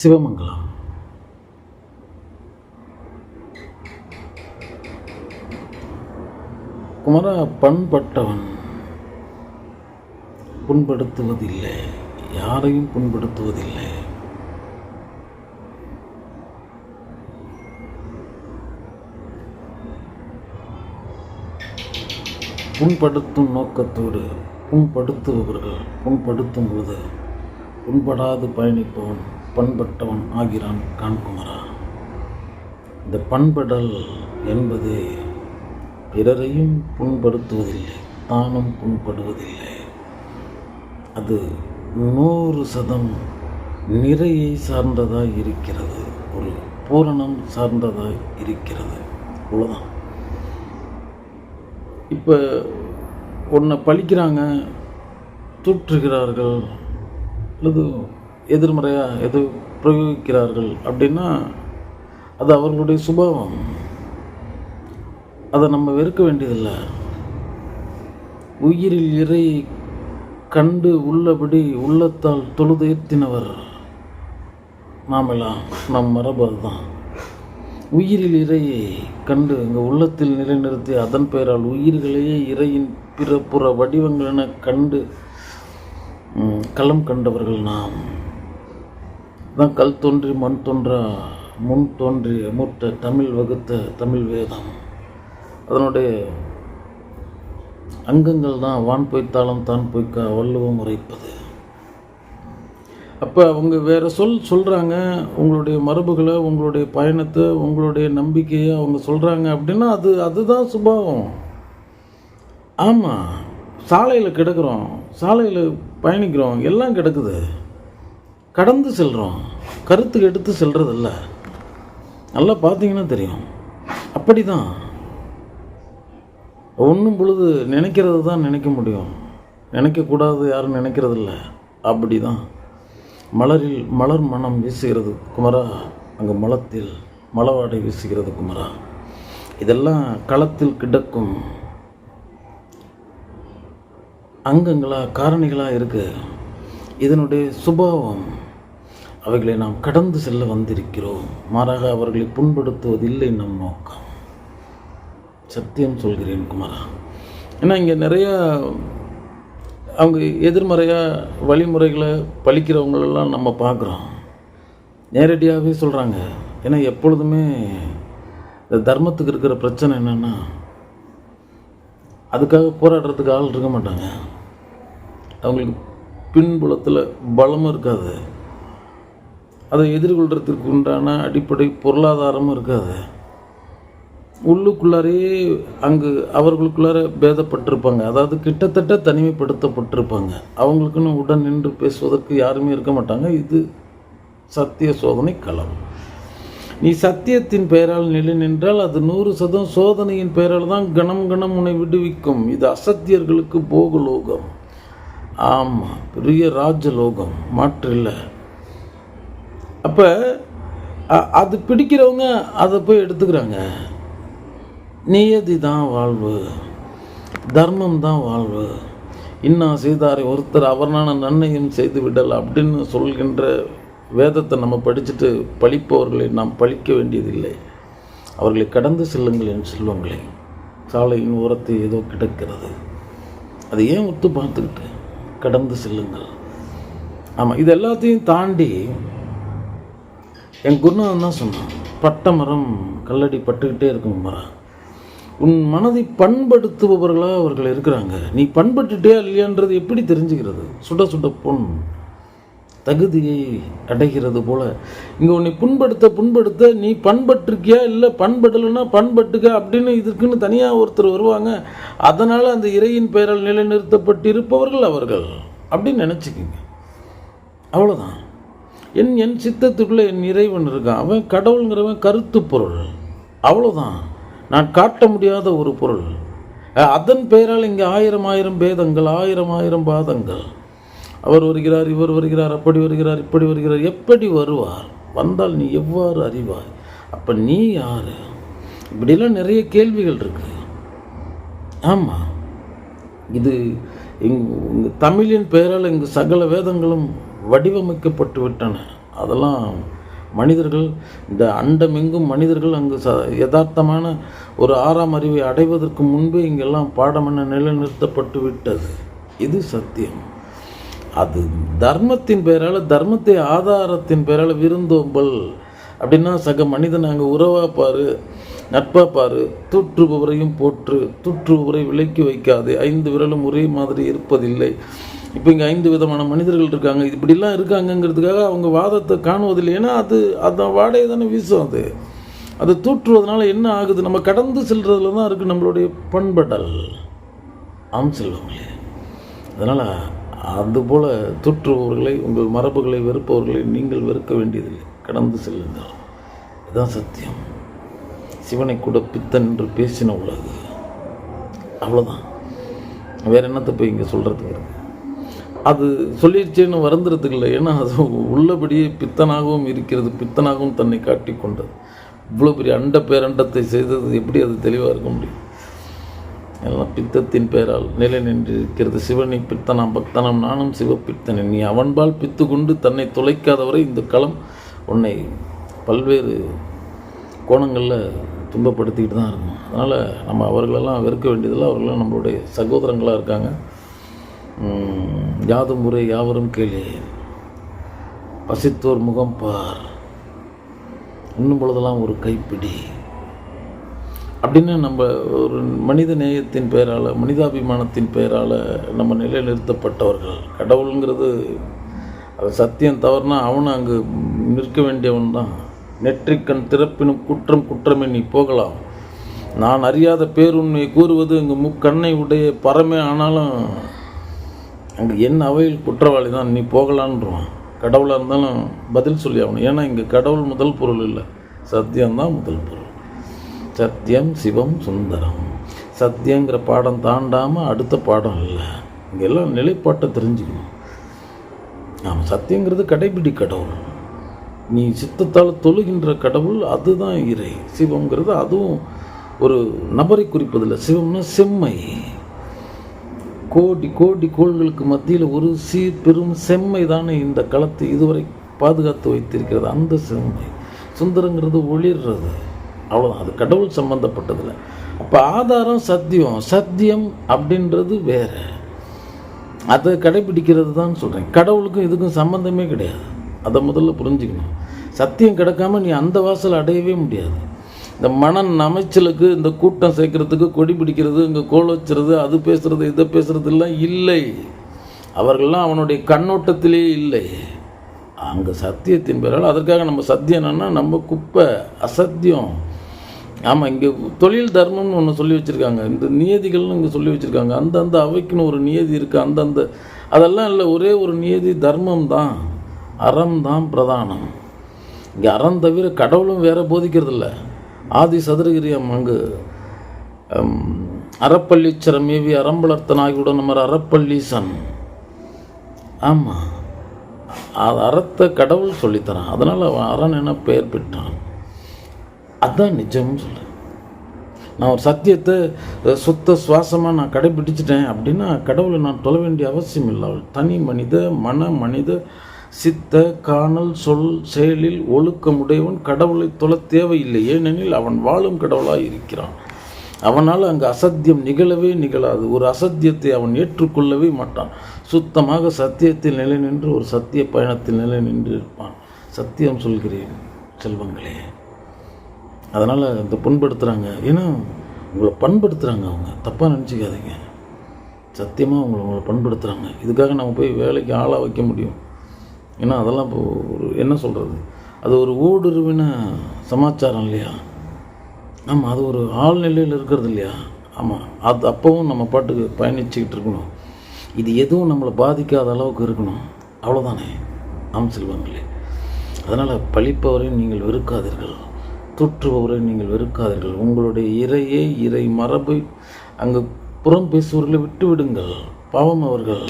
சிவமங்கலம். குமரா, பண்பட்டவன் புண்படுத்துவதில்லை, யாரையும் புண்படுத்துவதில்லை. புண்படுத்தும் நோக்கத்தோடு புண்படுத்துபவர்கள் புண்படுத்தும் போது புண்படாது பயணிப்பவன் பண்பட்டவன் ஆகிறான். காண்குமரா, இந்த பண்படல் என்பது பிறரையும் புண்படுத்துவதில்லை, தானும் புண்படுவதில்லை. அது 100% நிறையை சார்ந்ததாய் இருக்கிறது, ஒரு பூரணம் சார்ந்ததாய் இருக்கிறது. அவ்வளோதான். இப்போ ஒன்றை பழிக்கிறாங்க, தூற்றுகிறார்கள், அல்லது எதிர்மறையாக எது பிரயோகிக்கிறார்கள் அப்படின்னா அது அவர்களுடைய சுபாவம். அதை நம்ம வெறுக்க வேண்டியதில்லை. உயிரில் இறை கண்டு உள்ளபடி உள்ளத்தால் தொழுதேற்றினவர் நாமெல்லாம். நம் மரபு அதுதான். உயிரில் இறையை கண்டு இங்கே உள்ளத்தில் நிலைநிறுத்தி அதன் பெயரால் உயிர்களையே இறையின் பிற புற வடிவங்கள் என கண்டு களம் கண்டவர்கள் நாம் தான். கல் தோன்றி மண் தோன்றா முன் தோன்றிய மூட்ட தமிழ் வகுத்த தமிழ் வேதம். அதனுடைய அங்கங்கள் தான் வான் பொய்த்தாளம் தான் பொய்க்கா வள்ளுவம் உரைப்பது. அப்போ அவங்க வேறு சொல்கிறாங்க, உங்களுடைய மரபுகளை, உங்களுடைய பயணத்தை, உங்களுடைய நம்பிக்கையை அவங்க சொல்கிறாங்க அப்படின்னா அதுதான் சுபாவம். ஆமாம், சாலையில் கிடக்கிறோம், சாலையில் பயணிக்கிறோம், எல்லாம் கிடக்குது, கடந்து செல்கிறோம், கருத்துக்கு எடுத்து செல்றதில்ல. நல்லா பார்த்தீங்கன்னா தெரியும். அப்படி தான் ஒன்றும் பொழுது நினைக்கிறது தான் நினைக்க முடியும், நினைக்கக்கூடாது யாரும் நினைக்கிறதில்ல. அப்படி தான் மலரில் மலர் மனம் வீசுகிறது குமரா, அங்கே மலத்தில் மலவாடை வீசுகிறது குமரா. இதெல்லாம் களத்தில் கிடக்கும் அங்கங்களாக காரணிகளாக இருக்குது. இதனுடைய சுபாவம். அவைகளை நாம் கடந்து செல்ல வந்திருக்கிறோம். மாறாக அவர்களை புண்படுத்துவதில்லை நம் நோக்கம். சத்தியம் சொல்கிறேன் குமரா. ஏன்னா இங்கே நிறையா அவங்க எதிர்மறையாக வழிமுறைகளை பழிக்கிறவங்களெல்லாம் நம்ம பார்க்குறோம். நேரடியாகவே சொல்கிறாங்க. ஏன்னா எப்பொழுதுமே இந்த தர்மத்துக்கு இருக்கிற பிரச்சனை என்னென்னா, அதுக்காக போராடுறதுக்கு ஆள் இருக்க மாட்டாங்க. அவங்களுக்கு பின்புலத்தில் பலமும் இருக்காது, அதை எதிர்கொள்கிறதுக்கு உண்டான அடிப்படை பொருளாதாரமும் இருக்காது. உள்ளுக்குள்ளாரே அங்கு அவர்களுக்குள்ளார பேதப்பட்டிருப்பாங்க, அதாவது கிட்டத்தட்ட தனிமைப்படுத்தப்பட்டிருப்பாங்க. அவங்களுக்குன்னு உடன் நின்று பேசுவதற்கு யாருமே இருக்க மாட்டாங்க. இது சத்திய சோதனை களம். நீ சத்தியத்தின் பெயரால் நிலை நின்றால் அது 100% சோதனையின் பெயரால் தான் கணம் கணம் உன்னை விடுவிக்கும். இது அசத்தியர்களுக்கு போகலோகம். ஆமாம், பெரிய ராஜலோகம், மாற்றில்லை. அப்போ அது பிடிக்கிறவங்க அதை போய் எடுத்துக்கிறாங்க. நியதி தான் வாழ்வு, தர்மம் தான் வாழ்வு. இன்னா செய்தாரை ஒருத்தர் அவர்னான நன்மையும் செய்து விடல் அப்படின்னு சொல்கின்ற வேதத்தை நம்ம படிச்சுட்டு பழிப்பவர்களை நாம் பழிக்க வேண்டியதில்லை. அவர்களை கடந்து செல்லுங்கள் என் செல்வங்களே. சாலையின் ஓரத்தை ஏதோ கிடக்கிறது, அதை ஏன் ஒத்து பார்த்துக்கிட்டு கடந்து செல்லுங்கள். ஆமாம், இது எல்லாத்தையும் தாண்டி என் குருநாதன் தான் சொன்னான், பட்ட மரம் கல்லடி பட்டுக்கிட்டே இருக்கும் மரம். உன் மனதை பண்படுத்துபவர்களாக அவர்கள் இருக்கிறாங்க. நீ பண்பட்டுட்டே இல்லையான்றது எப்படி தெரிஞ்சுக்கிறது? சுட சுட பொன் தகுதியை அடைகிறது போல இங்கே உன்னை புண்படுத்த நீ பண்பட்டிருக்கியா, இல்லை பண்படலைன்னா பண்பட்டுக்க அப்படின்னு இதுக்குன்னு தனியாக ஒருத்தர் வருவாங்க. அதனால் அந்த இறையின் பெயரால் நிலைநிறுத்தப்பட்டிருப்பவர்கள் அவர்கள் அப்படின்னு நினச்சிக்கிங்க. அவ்வளோதான். என் சித்தத்துக்குள்ளே என் இறைவன் இருக்கான். அவன் கடவுளுங்கிறவன் கருத்து பொருள். அவ்வளோதான். நான் காட்ட முடியாத ஒரு பொருள். அதன் பெயரால் இங்கே 1000 பேதங்கள், 1000 பாதங்கள். அவர் வருகிறார், இவர் வருகிறார், அப்படி வருகிறார், இப்படி வருகிறார். எப்படி வருவார்? வந்தால் நீ எவ்வாறு அறிவாய்? அப்போ நீ யார்? இப்படிலாம் நிறைய கேள்விகள் இருக்குது. ஆமாம், இது இங்கு தமிழின் பெயரால் இங்கு சகல வேதங்களும் வடிவமைக்கப்பட்டு விட்டன. அதெல்லாம் மனிதர்கள், இந்த அண்டமெங்கும் மனிதர்கள் அங்கு யதார்த்தமான ஒரு 6ஆம் அறிவை அடைவதற்கு முன்பே இங்கெல்லாம் பாடமென நிலைநிறுத்தப்பட்டு விட்டது. இது சத்தியம். அது தர்மத்தின் பெயரால், தர்மத்தை ஆதாரத்தின் பெயரால் விருந்தோம்பல் அப்படின்னா சக மனிதன் அங்கே உறவா பாரு, நட்பா பாரு, தூற்றுபவரையும் போற்று, தூற்றுபவரை விலக்கி வைக்காது, 5 விரலும் ஒரே மாதிரி இருப்பதில்லை. இப்போ இங்கே 5 விதமான மனிதர்கள் இருக்காங்க, இப்படிலாம் இருக்காங்கங்கிறதுக்காக அவங்க வாதத்தை காணுவதில்லை. ஏன்னா அது வாடையை தானே வீசும். அது தூற்றுவதனால என்ன ஆகுது? நம்ம கடந்து செல்றதுல தான் இருக்குது நம்மளுடைய பண்படல். ஆம் செல்வங்களே, அதனால் அதுபோல் தூற்றுபவர்களை, உங்கள் மரபுகளை வெறுப்பவர்களை நீங்கள் வெறுக்க வேண்டியதில்லை, கடந்து செல்லுங்கள். இதுதான் சத்தியம். சிவனை கூட பித்தன் என்று பேசின உலகு, அவ்வளோதான். வேறு என்னத்தை போய் இங்கே சொல்கிறதுக்கு இருக்கு? அது சொல்லிடுச்சேன்னு வருந்துறதுக்கு இல்லை. ஏன்னா அது உள்ளபடியே பித்தனாகவும் இருக்கிறது, பித்தனாகவும் தன்னை காட்டி கொண்டது. இவ்வளோ பெரிய அண்ட பேரண்டத்தை செய்தது எப்படி அது தெளிவாக இருக்க முடியும்? எல்லாம் பித்தத்தின் பெயரால் நிலை நின்றிருக்கிறது. சிவனை பித்தனாம் பக்தனாம் நானும் சிவப்பித்தனை, நீ அவன்பால் பித்து கொண்டு தன்னை தொலைக்காதவரை இந்த களம் உன்னை பல்வேறு கோணங்களில் துன்பப்படுத்திக்கிட்டு தான் இருக்கும். அதனால் நம்ம அவர்களெல்லாம் வெறுக்க வேண்டியதில்லை. அவர்களெல்லாம் நம்மளுடைய சகோதரங்களாக இருக்காங்க. யாதும் முறை யாவரும் கேளு, பசித்தோர் முகம் பார், இன்னும் பொழுதெல்லாம் ஒரு கைப்பிடி அப்படின்னு நம்ம ஒரு மனித நேயத்தின் பெயரால், மனிதாபிமானத்தின் பெயரால் நம்ம நிலைநிறுத்தப்பட்டவர்கள். கடவுளுங்கிறது அது சத்தியம் தவறுனா அவனும் அங்கு நிற்க வேண்டியவன் தான். நெற்றிக்கண் திறப்பினும் குற்றம் குற்றமே நீ போகலாம், நான் அறியாத பேருண்மையை கூறுவது இங்கு முக்கண்ணை உடைய பரமே, ஆனாலும் அங்கே என் அவையில் குற்றவாளி தான், நீ போகலான்றான். கடவுளாக இருந்தாலும் பதில் சொல்லி ஆகணும். ஏன்னா இங்கே கடவுள் முதல் பொருள் இல்லை, சத்தியம்தான் முதல் பொருள். சத்தியம் சிவம் சுந்தரம். சத்தியங்கிற பாடம் தாண்டாமல் அடுத்த பாடம் இல்லை. இங்கெல்லாம் நிலைப்பாட்டை தெரிஞ்சுக்கணும். நாம் சத்தியங்கிறது கடைபிடி கடவுள், நீ சித்தத்தால் தொழுகின்ற கடவுள், அதுதான் இறை. சிவம்ங்கிறது அதுவும் ஒரு நபரை குறிப்பதில்லை. சிவம்னா செம்மை. கோடி கோடி கோள்களுக்கு மத்தியில் ஒரு பெரும் செம்மை தானே இந்த களத்தை இதுவரை பாதுகாத்து வைத்திருக்கிறது. அந்த செம்மை. சுந்தரங்கிறது ஒளிர்றது, அவ்வளோதான். அது கடவுள் சம்பந்தப்பட்டதில்லை. அப்போ ஆதாரம் சத்தியம். சத்தியம் அப்படின்றது வேறு, அதை கடைபிடிக்கிறது தான் சொல்கிறேன். கடவுளுக்கும் இதுக்கும் சம்பந்தமே கிடையாது. அதை முதல்ல புரிஞ்சுக்கணும். சத்தியம் கிடக்காமல் நீ அந்த வாசல் அடையவே முடியாது. இந்த மனம் அமைச்சலுக்கு, இந்த கூட்டம் சேர்க்கறதுக்கு, கொடி பிடிக்கிறது, இங்கே கோல் வச்சுறது, அது பேசுகிறது, இதை பேசுகிறதுலாம் இல்லை. அவர்கள்லாம் அவனுடைய கண்ணோட்டத்திலே இல்லை. அங்கே சத்தியத்தின் பேரால். அதற்காக நம்ம சத்தியம் என்னன்னா நம்ம குப்பை, அசத்தியம். ஆமாம், இங்கே தொழில் தர்மம்னு ஒன்று சொல்லி வச்சுருக்காங்க, இந்த நியதிகள்னு இங்கே சொல்லி வச்சுருக்காங்க. அந்தந்த அவைக்குன்னு ஒரு நியதி இருக்குது. அந்தந்த அதெல்லாம் இல்லை, ஒரே ஒரு நியதி தர்மம் தான், அறம் தான் பிரதானம். இங்கே அறம் தவிர கடவுளும் வேற போதிக்கிறது இல்லை. ஆதி சதுரகிரியம் அங்கு அறப்பள்ளீச்சரம் மேவி அறம்பளர்த்தனாகிவிட நம்ம அறப்பள்ளீசன். ஆமாம், அது அறத்தை கடவுள் சொல்லித்தரான், அதனால் அவன் அரண் என பெயர் பெற்றான். அதுதான் நிஜம்னு சொல்கிறேன். நான் ஒரு சத்தியத்தை சுத்த சுவாசமாக நான் கடைபிடிச்சிட்டேன் அப்படின்னா கடவுளை நான் தொழ வேண்டிய அவசியம் இல்லை. அவள் தனி மனித மனித சித்த காணல் சொல் செயலில் ஒழுக்கமுடையவன் கடவுளை தொழ தேவையில்லை. ஏனெனில் அவன் வாழும் கடவுளாக இருக்கிறான். அவனால் அங்கு அசத்தியம் நிகழவே நிகழாது. ஒரு அசத்தியத்தை அவன் ஏற்றுக்கொள்ளவே மாட்டான். சுத்தமாக சத்தியத்தில் நிலை நின்று ஒரு சத்திய பயணத்தில் நிலை நின்று இருப்பான். சத்தியம் சொல்கிறேன் செல்வங்களே. அதனால் இந்த புண்படுத்துகிறாங்க, ஏன்னா உங்களை பண்படுத்துகிறாங்க. அவங்க தப்பாக நினச்சிக்காதீங்க. சத்தியமாக உங்களை பண்படுத்துகிறாங்க. இதுக்காக நம்ம போய் வேலைக்கு ஆளாக வைக்க முடியும்? ஏன்னா அதெல்லாம் இப்போ ஒரு என்ன சொல்கிறது, அது ஒரு ஊடுருவின சமாச்சாரம் இல்லையா? ஆமாம், அது ஒரு ஆழ்நிலையில் இருக்கிறது இல்லையா? ஆமாம், அது அப்போவும் நம்ம பாட்டுக்கு பயணிச்சுக்கிட்டு இருக்கணும். இது எதுவும் நம்மளை பாதிக்காத அளவுக்கு இருக்கணும், அவ்வளோதானே. ஆம் செல்வங்களே. அதனால் பழிப்பவரை நீங்கள் வெறுக்காதீர்கள், தூற்றுபவரை நீங்கள் வெறுக்காதீர்கள். உங்களுடைய இறையே இறை மரபை அங்கே புறம் பேசுபவர்களை விட்டு விடுங்கள். பாவம், அவர்கள்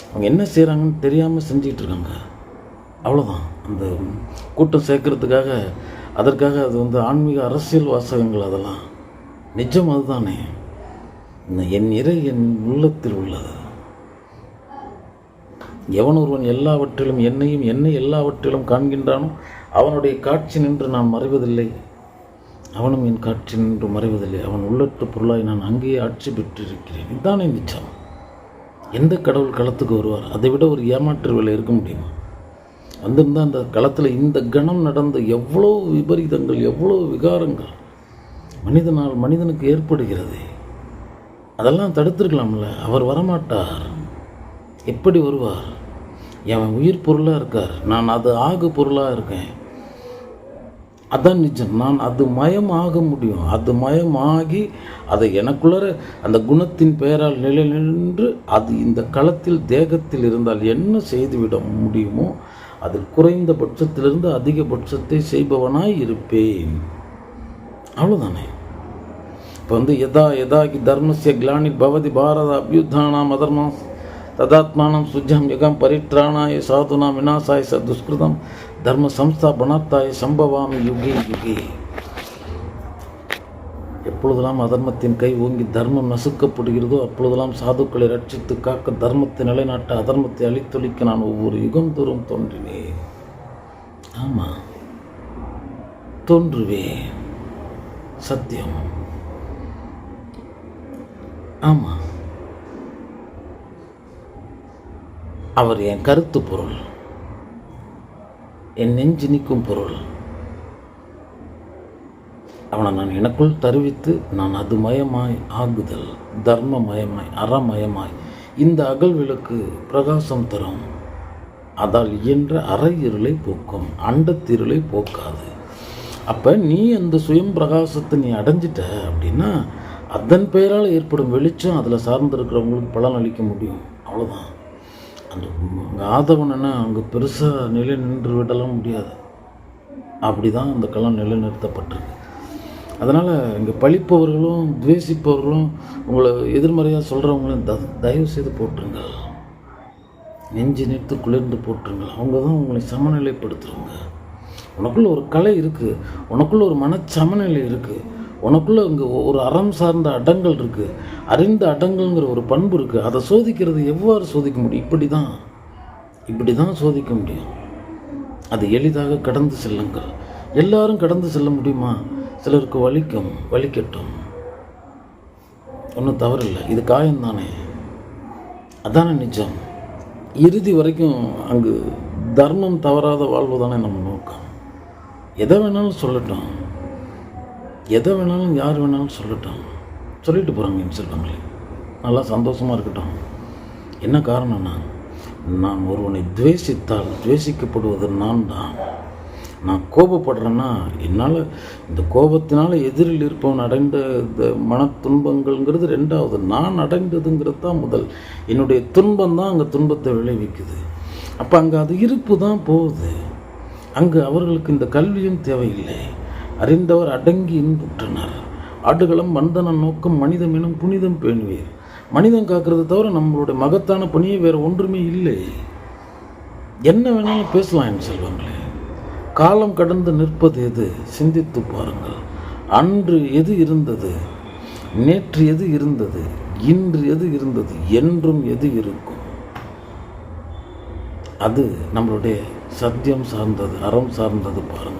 அவங்க என்ன செய்கிறாங்கன்னு தெரியாமல் செஞ்சிகிட்டு இருக்காங்க, அவ்வளோதான். அந்த கூட்டம் சேர்க்கறதுக்காக, அதற்காக அது ஆன்மீக அரசியல் வாசகங்கள், அதெல்லாம் நிஜம். அதுதானே என் இறை என் உள்ளத்தில் உள்ளது. எவன் ஒருவன் எல்லாவற்றிலும் என்னையும் என்னை எல்லாவற்றிலும் காண்கின்றானோ அவனுடைய காட்சி நின்று நான் மறைவதில்லை, அவனும் என் காட்சி நின்று மறைவதில்லை. அவன் உள்ளட்டு பொருளாய் நான் அங்கேயே ஆட்சி பெற்றிருக்கிறேன். இதுதானே நிச்சயம். எந்த கடவுள் களத்துக்கு வருவார்? அதை விட ஒரு ஏமாற்று வேலை இருக்க முடியுமா? வந்திருந்தால் அந்த களத்தில் இந்த கணம் நடந்த எவ்வளோ விபரீதங்கள், எவ்வளோ விகாரங்கள் மனிதனுக்கு ஏற்படுகிறது, அதெல்லாம் தடுத்துருக்கலாம்ல. அவர் வரமாட்டார். எப்படி வருவார்? என் உயிர் பொருளாக இருக்கார், நான் அது ஆகு பொருளாக இருக்கேன். அதான் நிஜம். நான் அது மயமாக முடியும். அது மயமாகி அதை எனக்குள்ளே அந்த குணத்தின் பெயரால் நிலை நின்று அது இந்த களத்தில் தேகத்தில் இருந்தால் என்ன செய்துவிட முடியுமோ அதில் குறைந்த பட்சத்திலிருந்து அதிகபட்சத்தை செய்பவனாய் இருப்பேன். அவ்வளோதானே. இப்போ யதா யதாகி தர்மஸ்ய கிளானி பவதி பாரத அபியுத்தானாம் அதர்மம் ததாத்மானம் சுஜம் யுகம் பரித்ராணாய சாதுனாம் விநாசாய சதுஷ்கிருதம் தர்ம சம்ஸ்தாபனாத்தாய சம்பவாமி யுகே யுகே. எப்பொழுதெல்லாம் அதர்மத்தின் கை ஓங்கி தர்மம் நசுக்கப்படுகிறதோ அப்பொழுதெல்லாம் சாதுக்களை ரட்சித்து காக்க, தர்மத்தை நிலைநாட்ட, அதர்மத்தை அழித்தொழிக்க நான் ஒவ்வொரு யுகம் தோறும் தோன்றினேன். ஆமாம், தோன்றுவேன். சத்தியம். ஆமாம், அவர் என் கருத்து பொருள், என் நெஞ்சு நிற்கும் பொருள். அவனை நான் எனக்குள் தருவித்து நான் அது மயமாய் ஆகுதல், தர்மமயமாய் அறமயமாய் இந்த அகல் விளக்கு பிரகாசம் தரும். அதால் இயன்ற அரை இருளை போக்கும், அண்டத்திருளை போக்காது. அப்போ நீ அந்த சுயம் பிரகாசத்தை நீ அடைஞ்சிட்ட அப்படின்னா அதன் பெயரால் ஏற்படும் வெளிச்சம் அதில் சார்ந்திருக்கிறவங்களுக்கு பலன் அளிக்க முடியும். அவ்வளோதான். அந்த ஆதவனை அங்கே பெருசாக நிலை நின்று விடலாம் முடியாது. அப்படி தான் அந்த களம் நிலைநிறுத்தப்பட்டிருக்கு. அதனால் இங்கே பழிப்பவர்களும் துவேசிப்பவர்களும் உங்களை எதிர்மறையாக சொல்கிறவங்களும் தயவு செய்து போட்டுருங்கள். நெஞ்சு நிறுத்து குளிர்ந்து போட்டுருங்கள். அவங்க தான் உங்களை சமநிலைப்படுத்துகிறவங்க. உனக்குள்ளே ஒரு கலை இருக்குது, உனக்குள்ளே ஒரு மனச்சமநிலை இருக்குது, உனக்குள்ளே இங்கே ஒரு அறம் சார்ந்த அடங்கல் இருக்குது, அறிந்த அடங்கல்ங்கிற ஒரு பண்பு இருக்குது. அதை சோதிக்கிறது எவ்வாறு சோதிக்க முடியும்? இப்படி தான் சோதிக்க முடியும். அது எளிதாக கடந்து செல்லுங்கள். எல்லாரும் கடந்து செல்ல முடியுமா? சிலருக்கு வலிக்கட்டும், ஒன்றும் தவறில்லை. இது காயம்தானே, அதானே நிஜம். இறுதி வரைக்கும் அங்கு தர்மம் தவறாத வாழ்வு தானே நம்ம நோக்கம். எதை வேணாலும் சொல்லட்டும், எதை வேணாலும் யார் வேணாலும் சொல்லட்டும், சொல்லிட்டு போகிறாங்க என் செல்வங்களே. நல்லா சந்தோஷமாக இருக்கட்டும். என்ன காரணம்னா, நான் ஒருவனை துவேசித்தால் துவேசிக்கப்படுவது நான் தான். நான் கோபப்படுறேன்னா என்னால் இந்த கோபத்தினால் எதிரில் இருப்பவன் அடைந்த இந்த மன துன்பங்கள்ங்கிறது ரெண்டாவது. நான் அடைந்ததுங்கிறது தான் முதல். என்னுடைய துன்பம் தான் அங்கே துன்பத்தை விளைவிக்குது. அப்போ அங்கே அது இருப்பு தான் போகுது. அங்கு அவர்களுக்கு இந்த கல்வியும் தேவையில்லை. அறிந்தவர் அடங்கி இன்புற்றனர். ஆடுகளம் வந்தன நோக்கம் மனிதமெனும் புனிதம் பேணுவீர். மனிதன் காக்கிறத தவிர நம்மளுடைய மகத்தான பணியே வேறு ஒன்றுமே இல்லை. என்ன வேணாலும் பேசலாம் என் செல்வங்களே. காலம் கடந்து நிற்பது எது? சிந்தித்து பாருங்கள். அன்று எது இருந்தது? நேற்று எது இருந்தது? இன்று எது இருந்தது? என்றும் எது இருக்கும்? அது நம்மளுடைய சத்தியம் சார்ந்தது, அறம் சார்ந்தது. பாருங்கள்.